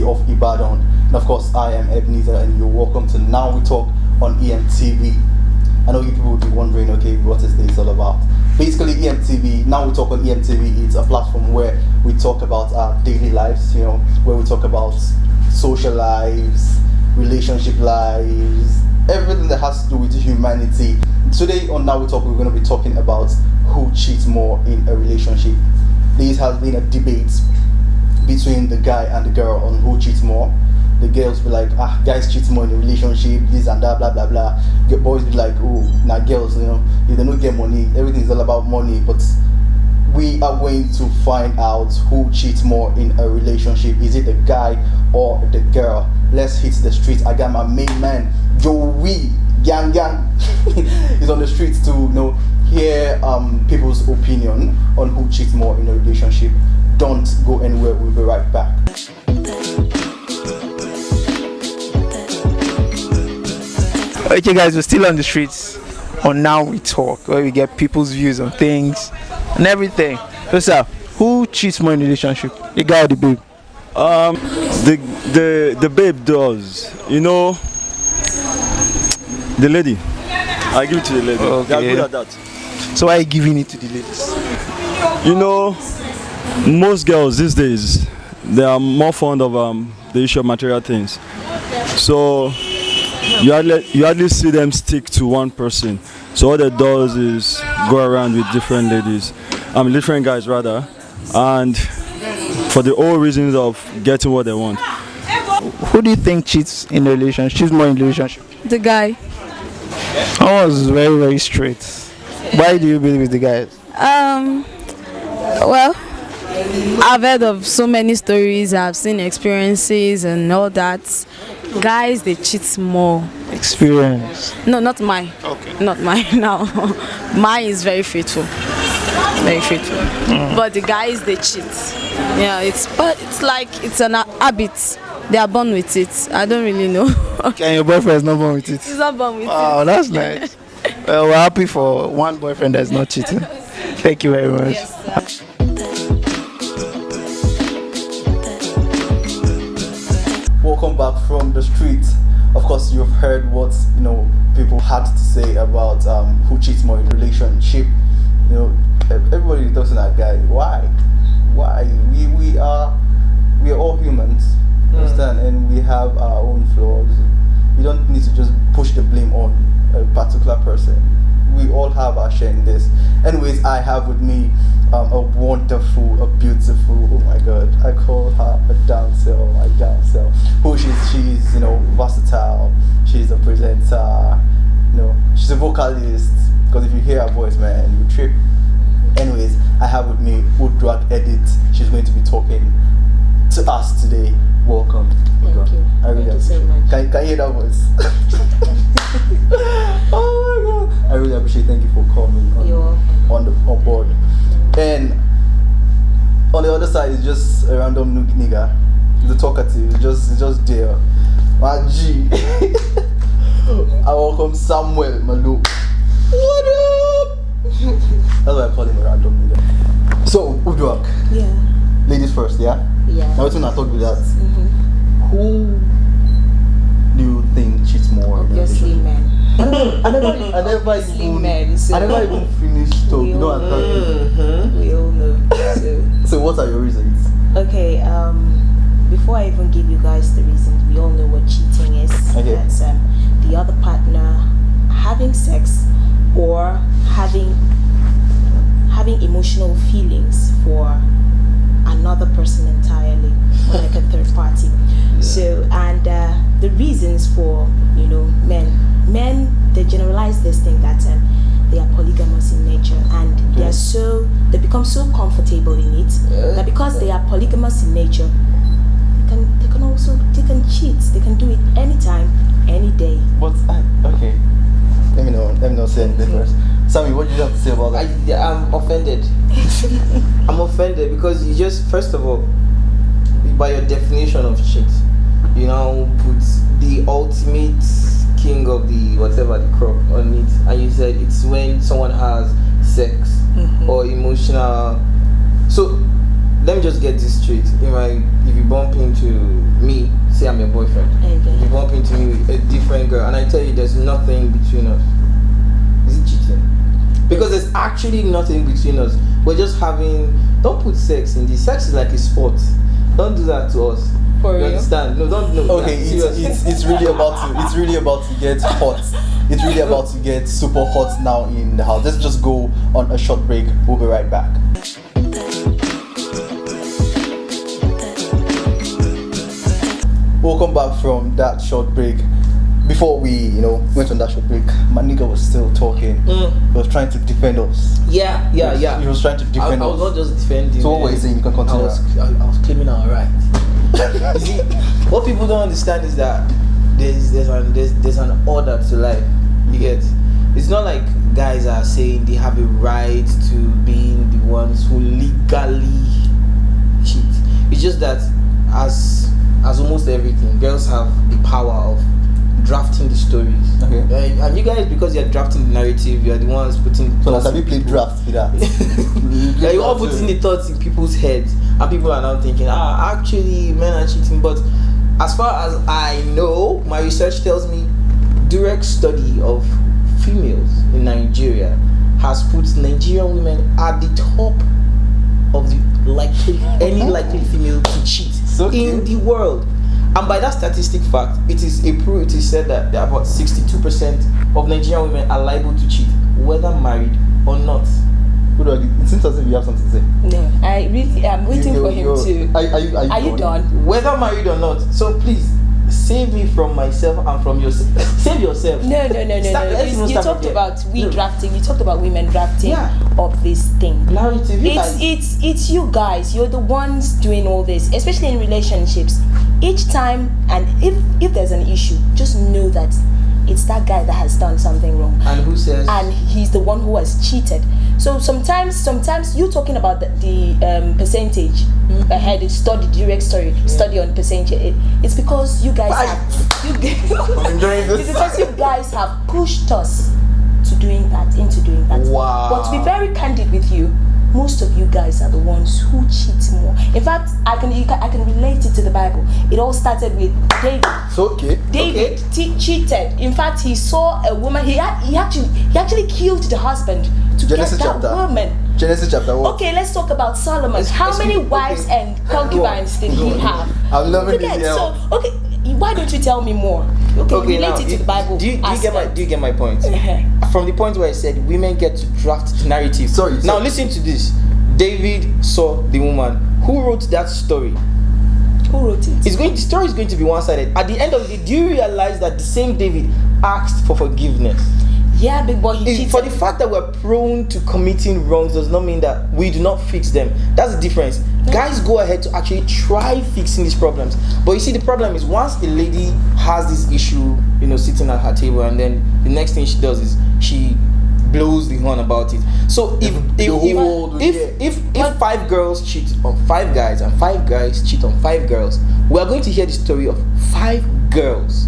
city of Ibadan. And of course, I am Ebenezer, and you're welcome to Now We Talk on EMTV. I know you people will be wondering, okay, what is this all about? Basically, EMTV, Now We Talk on EMTV, it's a platform where we talk about our daily lives, where we talk about social lives, relationship lives, everything that has to do with humanity. Today on Now We Talk, we're going to be talking about who cheats more in a relationship. This has been a debate between the guy and the girl on who cheats more. The girls be like, guys cheat more in a relationship, this and that, blah blah blah. The boys be like, oh, now girls, if they don't get money, everything's all about money. But we are going to find out who cheats more in a relationship. Is it the guy or the girl? Let's hit the streets. I got my main man, Joey Gang. He's on the streets to hear people's opinion on who cheats more in a relationship. Don't go anywhere. We'll be right back. Okay guys, we're still on the streets on Now We Talk, where we get people's views on things and everything. So sir, who cheats more in a relationship? The guy or the babe? The babe does. The lady. I give it to the lady. Okay. They are good at that. So why are you giving it to the ladies? Most girls these days, they are more fond of the issue of material things. So you hardly see them stick to one person. So what it does is go around with different ladies, different guys rather, and for the whole reasons of getting what they want. Who do you think cheats in a relationship? Cheats more in a relationship? The guy. I was very, very straight. Why do you believe it's the guy? Well, I've heard of so many stories, I've seen experiences and all that. Guys, they cheat more. Experience? No, not mine. Okay. Not mine now. Mine is very faithful. Very faithful. But the guys, they cheat. Yeah, it's like it's an habit. They are born with it. I don't really know. Okay, and your boyfriend is not born with it? He's not born with it. Oh, that's nice. Well, we're happy for one boyfriend that's not cheating. Thank you very much. Yes, sir. Welcome back from the street. Of course, you've heard what people had to say about who cheats more in a relationship. Everybody doesn't that guy. Why? We are all humans, understand, and we have our own flaws. You don't need to just push the blame on a particular person. We all have our share in this. Anyways, I have with me a wonderful, a beautiful, oh my god, I call her a damsel, who she's versatile, she's a presenter, she's a vocalist, because if you hear her voice, man, you trip. Anyways, I have with me Woodruck Edit. She's going to be talking to us today. Welcome. Thank you. Thank you so much. Can you hear that voice? Oh my god. I really appreciate. Thank you for coming on board. And on the other side is just a random nigga. He's a talkative. It's just there. My G. I welcome Samuel Malu. What up? That's why I call him a random nigga. So, Woodruck. Yeah. Ladies first, yeah? Yeah. Now it's when I talk with that. Who do you think cheats more? Obviously, men. I never even finished talking. We all know. So what are your reasons? Okay. Before I even give you guys the reasons, we all know what cheating is. Okay. That's the other partner having sex or having emotional feelings for another person entirely, or like a third party. Yeah. So, and the reasons for men, they generalize this thing that they are polygamous in nature, and they become so comfortable in it that because they are polygamous in nature, they can cheat. They can do it anytime, any day. But okay, let me know. Say anything first. Sammy, what do you have to say about that? I'm offended. I'm offended because you just, first of all, by your definition of cheat, you now put the ultimate king of the whatever the crop on it, and you said it's when someone has sex or emotional. So let me just get this straight. If you bump into me, say I'm your boyfriend. Okay. If you bump into me with a different girl, and I tell you there's nothing between us, is it cheating? Because there's actually nothing between us. We're just having. Don't put sex in this. Sex is like a sport. Don't do that to us. For you real? understand? No, don't. No. Okay, it's really about to get hot. It's really about to get super hot now in the house. Let's just go on a short break. We'll be right back. Welcome back from that short break. Before we, went on that short break, my nigga was still talking. He was trying to defend us. Yeah. He was trying to defend I us. was not just defending. So what were you saying? You can continue. I was claiming our right. You see, what people don't understand is that there's an order to life. You get? It's not like guys are saying they have a right to being the ones who legally cheat. It's just that as almost everything, girls have the power of drafting the stories. Okay. And you guys, because you're drafting the narrative, you're the ones putting. So have you played drafts with that? You're all putting the thoughts in people's heads, and people are now thinking, actually, men are cheating. But as far as I know, my research tells me, direct study of females in Nigeria has put Nigerian women at the top of the any likely female to cheat in the world. And by that statistic fact, it is said that there are about 62% of Nigerian women are liable to cheat, whether married or not. It seems as if you have something to say. No, I really am waiting for him to. Are you done? Whether married or not. So please save me from myself and from yourself. Save yourself. No. You talked about drafting. You talked about women drafting of this thing. Narrative. It's you guys. You're the ones doing all this, especially in relationships. Each time, and if there's an issue, just know that it's that guy that has done something wrong. And who says? And he's the one who has cheated. So sometimes you talking about the percentage. I had a study on percentage. It's because you guys I'm enjoying this. it's because you guys have pushed us into doing that. Wow. But to be very candid with you, most of you guys are the ones who cheat more. In fact, I can relate it to the Bible. It all started with David. It's okay. David cheated. In fact, he saw a woman. He actually killed the husband to Genesis get that chapter. woman. Genesis chapter 1. Okay, let's talk about Solomon. How many wives and concubines did he have? I'm loving this. So, okay, why don't you tell me more? Okay, relate it to the Bible. Do you get my point? From the point where I said women get to draft the narrative. Sorry. Now listen to this. David saw the woman. Who wrote that story? Who wrote it? The story is going to be one-sided. At the end of the day, do you realize that the same David asked for forgiveness? Yeah, big boy, he cheated. For the fact that we're prone to committing wrongs does not mean that we do not fix them. That's the difference. Guys go ahead to actually try fixing these problems. But you see, the problem is once a lady has this issue, sitting at her table, and then the next thing she does is she blows the horn about it. So if 5 girls cheat on 5 guys and 5 guys cheat on 5 girls, we are going to hear the story of 5 girls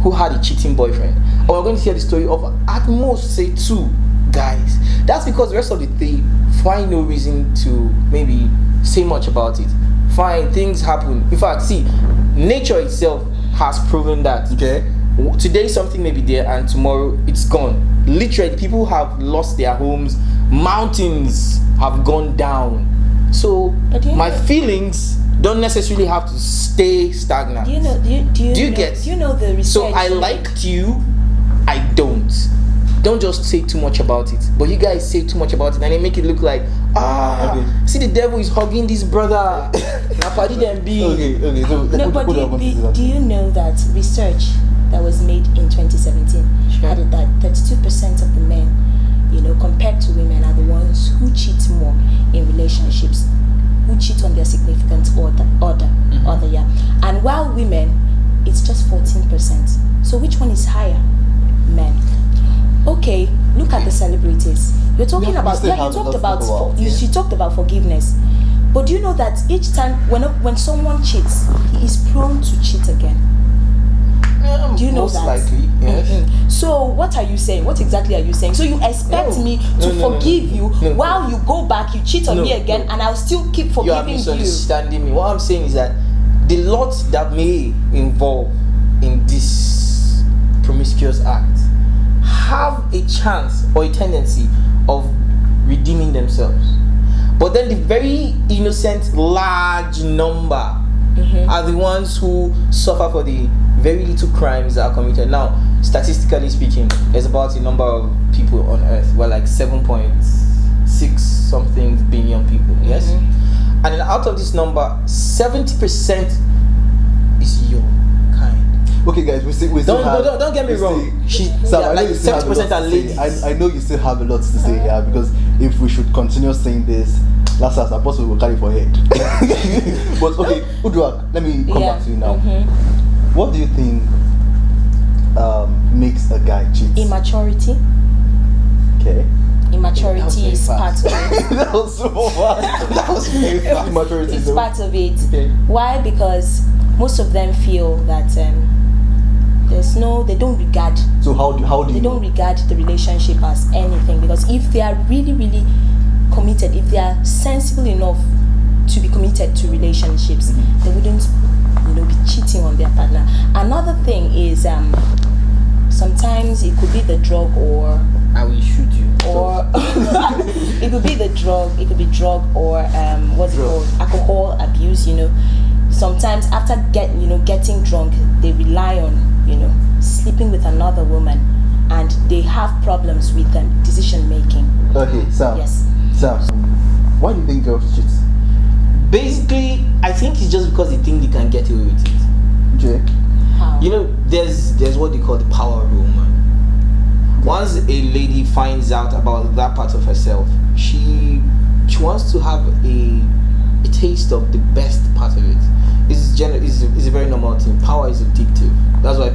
who had a cheating boyfriend, or we're going to hear the story of at most say 2 guys. That's because the rest of the day find no reason to maybe say much about it. Fine, things happen. In fact, see, nature itself has proven that. Okay. Today something may be there and tomorrow it's gone. Literally, people have lost their homes, mountains have gone down. So my feelings don't necessarily have to stay stagnant. Do you know the research? So I liked you, I don't. Don't just say too much about it. But you guys say too much about it and they make it look like see the devil is hugging this brother. Okay. So no, but do you know that research that was made in 2017 added that 32% of the men, compared to women, are the ones who cheat more in relationships, who cheat on their significant other, and while women, it's just 14%. So which one is higher? Men. Okay, look at the celebrities. You're talking about you talked about forgiveness. But do you know that each time when someone cheats, he is prone to cheat again? Do you know most that? Likely. Yes. So what are you saying? What exactly are you saying? So you expect No. me to No, forgive you No. while you go back, you cheat on No, me again, no. and I'll still keep You are forgiving you? misunderstanding me. What I'm saying is that the lot that may involve in this promiscuous act have a chance or a tendency of redeeming themselves. But then the very innocent large number are the ones who suffer for the very little crimes that are committed. Now, statistically speaking, there's about a number of people on earth. We're like 7.6 something billion people, yes? And then out of this number, 70% is your kind. Okay, guys, we still Don't get me wrong. Sam, Yeah, I know like you still have a lot 70% are to say. ladies. I know you still have a lot to say here, because if we should continue saying this, last I suppose we will carry for head. But okay, Uduak, let me come back to you now. What do you think makes a guy cheat? Immaturity. Okay. Immaturity That was very is part fast. of it. That was so fast. That was very fast. Immaturity. It's though. part of it. Okay. Why? Because most of them feel that they don't regard So how do they you don't regard the relationship as anything, because if they are really, really committed, if they are sensible enough to be committed to relationships, they wouldn't, be cheating on their partner. Another thing is sometimes it could be the drug, or I will shoot you. it could be the drug, it could be drug, or what's it called, alcohol abuse. Sometimes after getting drunk, they rely on sleeping with another woman, and they have problems with decision making. Okay, Sam. Yes. Sam, why do you think girls cheat? Basically, I think it's just because they think they can get away with it. Jay? How? There's what they call the power rule, man. Once a lady finds out about that part of herself, she wants to have a taste of the best part of it. It's a very normal thing. Power is addictive. That's why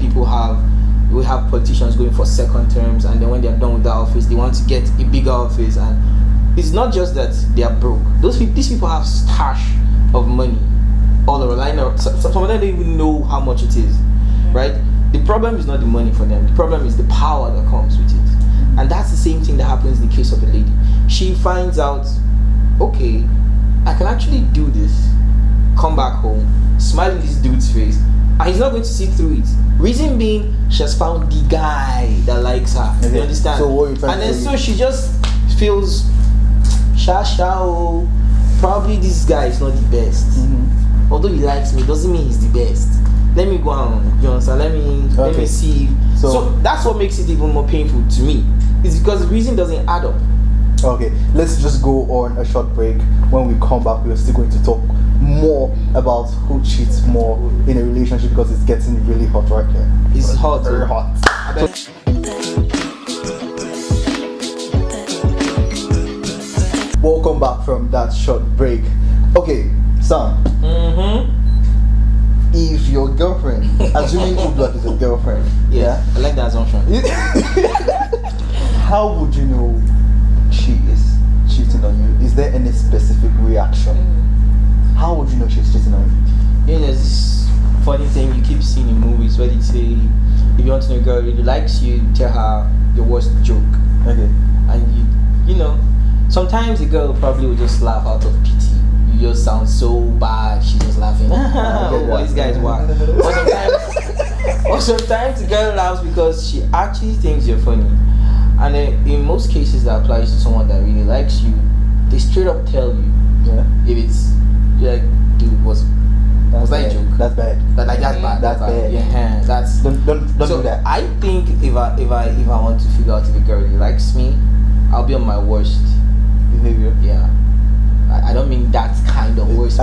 we have politicians going for second terms, and then when they're done with that office, they want to get a bigger office. And it's not just that they are broke. These people have stash of money all over. Some of them don't even know how much it is, right? The problem is not the money for them. The problem is the power that comes with it. And that's the same thing that happens in the case of a lady. She finds out, okay, I can actually do this, come back home, smile in this dude's face, and he's not going to see through it. Reason being, she has found the guy that likes her. Okay. You understand? So what are you trying and to then say? so she just feels, probably this guy is not the best. Although he likes me, doesn't mean he's the best. Let me go on, you understand? Let me see. So that's what makes it even more painful to me. It's because the reason doesn't add up. Okay, let's just go on a short break. When we come back, we're still going to talk more about who cheats more in a relationship, because it's getting really hot right here. It's hot. Very hot. Welcome back from that short break. Okay, Sam. If your girlfriend, assuming Uduak is your girlfriend, Yeah, I like that assumption. how would you know she is cheating on you? Is there any specific reaction? How would you know she's cheating on you? There's this funny thing you keep seeing in movies where they say, if you want to know a girl really likes you, tell her your worst joke. Okay. And sometimes a girl probably will just laugh out of pity. You just sound so bad, she's just laughing. Oh boy, this guy is whack. Or sometimes the girl laughs because she actually thinks you're funny. And in most cases that applies to someone that really likes you, they straight up tell you. Yeah. If it's like, dude, was that a joke? That's bad. That's bad. That's bad. Yeah, that's. Don't So do that. I think if I want to figure out if a girl really likes me, I'll be on my worst Behavior. Yeah. I don't mean that kind of worst.